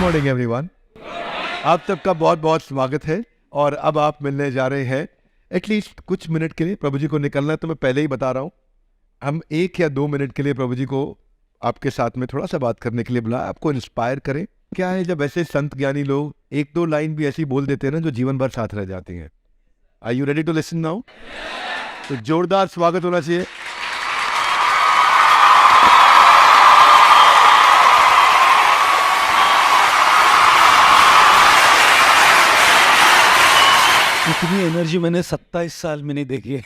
Morning everyone, आप सबका बहुत बहुत स्वागत है। और अब आप मिलने जा रहे हैं एटलीस्ट कुछ मिनट के लिए। प्रभु जी को निकलना है तो मैं पहले ही बता रहा हूँ, हम 1 या 2 मिनट के लिए प्रभु जी को आपके साथ में थोड़ा सा बात करने के लिए बुलाया, आपको इंस्पायर करें। क्या है, जब ऐसे संत ज्ञानी लोग 1-2 लाइन भी ऐसी बोल देते हैं ना, जो जीवन भर साथ रह जाती हैं। Are you ready to listen now? तो जोरदार स्वागत होना चाहिए। इतनी एनर्जी मैंने 27 साल में नहीं देखी है।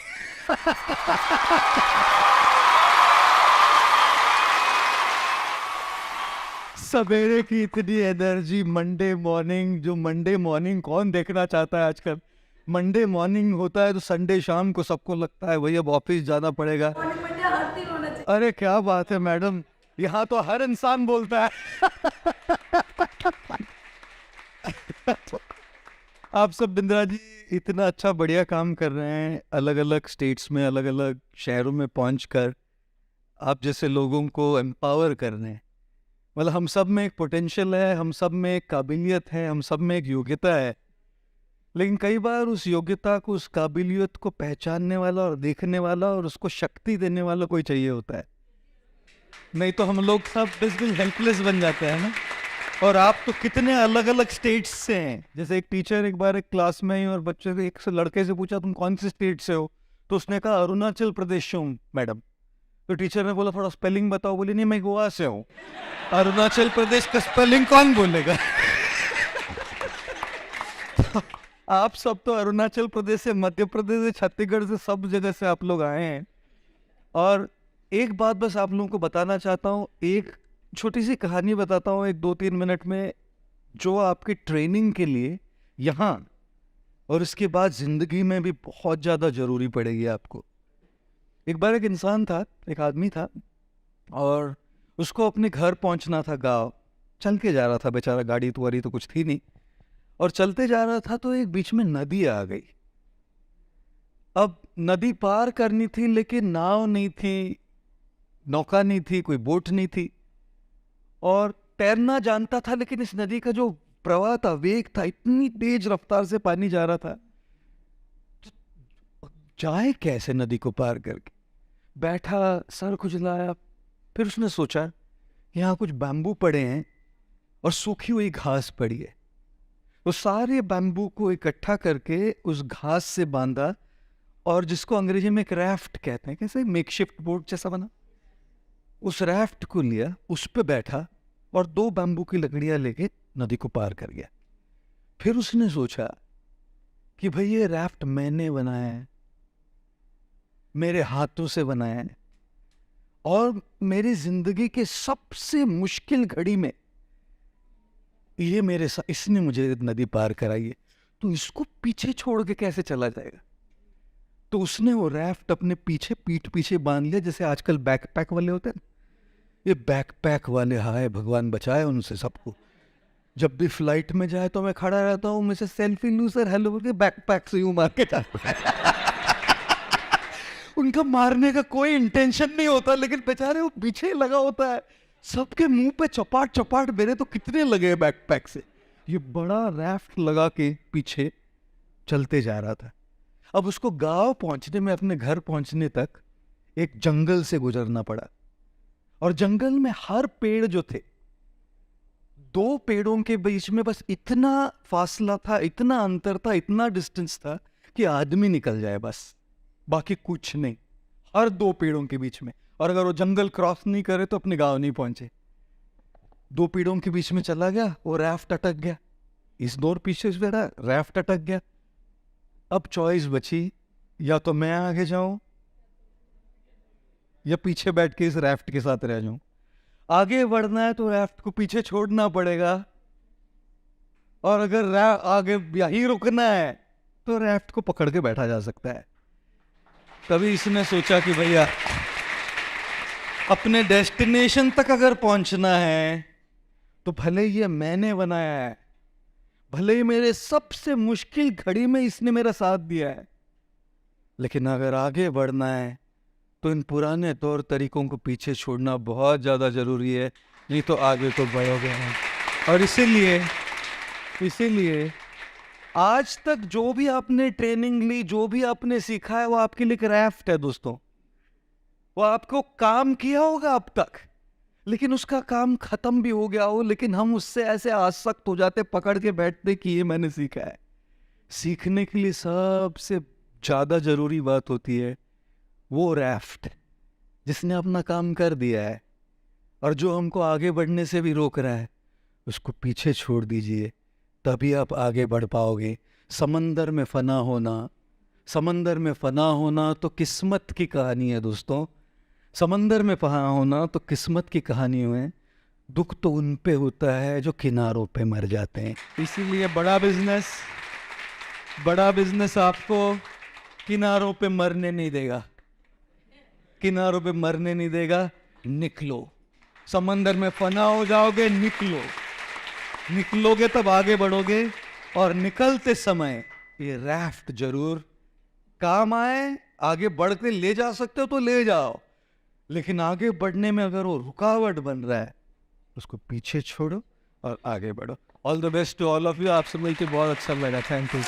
सवेरे की इतनी एनर्जी, मंडे मॉर्निंग। जो मंडे मॉर्निंग कौन देखना चाहता है आजकल? मंडे मॉर्निंग होता है तो संडे शाम को सबको लगता है वही अब ऑफिस जाना पड़ेगा। अरे क्या बात है मैडम, यहाँ तो हर इंसान बोलता है। आप सब बिंद्रा जी इतना अच्छा बढ़िया काम कर रहे हैं, अलग अलग स्टेट्स में, अलग अलग शहरों में पहुंचकर आप जैसे लोगों को एम्पावर कर रहे हैं। मतलब हम सब में एक पोटेंशियल है, हम सब में एक काबिलियत है, हम सब में एक योग्यता है, लेकिन कई बार उस योग्यता को, उस काबिलियत को पहचानने वाला और देखने वाला और उसको शक्ति देने वाला कोई चाहिए होता है। नहीं तो हम लोग सब बिल्कुल हेल्पलेस बन जाते हैं ना। और आप तो कितने अलग अलग स्टेट्स से हैं। जैसे एक टीचर एक बार एक क्लास में ही और बच्चे से, एक से लड़के से पूछा तुम कौन से स्टेट से हो, तो उसने कहा अरुणाचल प्रदेश से हूँ मैडम। तो टीचर ने बोला थोड़ा स्पेलिंग बताओ। बोली नहीं, मैं गोवा से हूँ। अरुणाचल प्रदेश का स्पेलिंग कौन बोलेगा? आप सब तो अरुणाचल प्रदेश से, मध्य प्रदेश से, छत्तीसगढ़ से, सब जगह से आप लोग आए हैं। और एक बात बस आप लोगों को बताना चाहता हूँ, एक छोटी सी कहानी बताता हूँ, 1-2-3 मिनट में, जो आपकी ट्रेनिंग के लिए यहाँ और इसके बाद जिंदगी में भी बहुत ज़्यादा ज़रूरी पड़ेगी आपको। एक बार एक इंसान था, एक आदमी था, और उसको अपने घर पहुँचना था गांव। चल के जा रहा था बेचारा, गाड़ी तो कुछ थी नहीं, और चलते जा रहा था तो एक बीच में नदी आ गई। अब नदी पार करनी थी, लेकिन नाव नहीं थी, नौका नहीं थी, कोई बोट नहीं थी, और तैरना जानता था, लेकिन इस नदी का जो प्रवाह था, वेग था, इतनी तेज रफ्तार से पानी जा रहा था, तो जाए कैसे नदी को पार करके? बैठा, सर खुजलाया। फिर उसने सोचा यहाँ कुछ बैम्बू पड़े हैं और सूखी हुई घास पड़ी है। वो सारे बैम्बू को इकट्ठा करके उस घास से बांधा, और जिसको अंग्रेजी में एक रैफ्ट कहते हैं, कैसे मेकशिफ्ट बोट जैसा बना, उस रैफ्ट को लिया, उस पे बैठा और 2 बैम्बू की लकड़ियां लेके नदी को पार कर गया। फिर उसने सोचा कि भाई ये रैफ्ट मैंने बनाया है, मेरे हाथों से बनाया है, और मेरी जिंदगी के सबसे मुश्किल घड़ी में ये मेरे साथ, इसने मुझे नदी पार कराई है, तो इसको पीछे छोड़ के कैसे चला जाएगा? तो उसने वो रैफ्ट अपने पीछे, पीठ पीछे बांध लिया, जैसे आजकल बैकपैक वाले होते हैं। ये बैकपैक वाले, हाय भगवान बचाए उनसे सबको। जब भी फ्लाइट में जाए तो मैं खड़ा रहता हूँ, मुझे सेल्फी लूं सर, हेलो बोल के बैकपैक से यूं मार के जाता है। उनका मारने का कोई इंटेंशन नहीं होता, लेकिन बेचारे वो पीछे लगा होता है। सबके मुंह पे चपाट चपाट, मेरे तो कितने लगे बैकपैक से। ये बड़ा रैफ्ट लगा के पीछे चलते जा रहा था। अब उसको गांव पहुंचने में, अपने घर पहुंचने तक एक जंगल से गुजरना पड़ा, और जंगल में हर पेड़ जो थे, 2 पेड़ों के बीच में बस इतना फासला था, इतना अंतर था, इतना डिस्टेंस था कि आदमी निकल जाए बस, बाकी कुछ नहीं, हर 2 पेड़ों के बीच में। और अगर वो जंगल क्रॉस नहीं करे तो अपने गांव नहीं पहुंचे। 2 पेड़ों के बीच में चला गया, वो रैफ्ट अटक गया, इस दौर पीछे से बैठा, रैफ्ट अटक गया। अब चॉइस बची, या तो मैं आगे जाऊं या पीछे बैठ के इस रैफ्ट के साथ रह जाऊं। आगे बढ़ना है तो रैफ्ट को पीछे छोड़ना पड़ेगा, और अगर आगे यहीं रुकना है तो रैफ्ट को पकड़ के बैठा जा सकता है। तभी इसने सोचा कि भैया अपने डेस्टिनेशन तक अगर पहुंचना है तो भले ये मैंने बनाया है, भले ही मेरे सबसे मुश्किल घड़ी में इसने मेरा साथ दिया है, लेकिन अगर आगे बढ़ना है तो इन पुराने तौर तरीकों को पीछे छोड़ना बहुत ज़्यादा ज़रूरी है, नहीं तो आगे तो बढ़ोगे नहीं। और इसीलिए इसीलिए आज तक जो भी आपने ट्रेनिंग ली, जो भी आपने सीखा है, वो आपके लिए एक राफ्ट है दोस्तों। वो आपको काम किया होगा अब तक, लेकिन उसका काम खत्म भी हो गया हो, लेकिन हम उससे ऐसे आसक्त हो जाते, पकड़ के बैठते कि ये मैंने सीखा है। सीखने के लिए सबसे ज्यादा जरूरी बात होती है वो राफ्ट जिसने अपना काम कर दिया है और जो हमको आगे बढ़ने से भी रोक रहा है, उसको पीछे छोड़ दीजिए, तभी आप आगे बढ़ पाओगे। समंदर में फना होना, समंदर में फना होना तो किस्मत की कहानी है दोस्तों। समंदर में फना होना तो किस्मत की कहानी है। दुख तो उन पे होता है जो किनारों पे मर जाते हैं। इसीलिए बड़ा बिजनेस आपको किनारों पे मरने नहीं देगा, किनारों पे मरने नहीं देगा। निकलो, समंदर में फना हो जाओगे, निकलोगे तब आगे बढ़ोगे। और निकलते समय ये राफ्ट जरूर काम आए। आगे बढ़ के ले जा सकते हो तो ले जाओ, लेकिन आगे बढ़ने में अगर वो रुकावट बन रहा है, उसको पीछे छोड़ो और आगे बढ़ो। All the best to all of you. आपसे मिलकर बहुत अच्छा लगा। Thank you.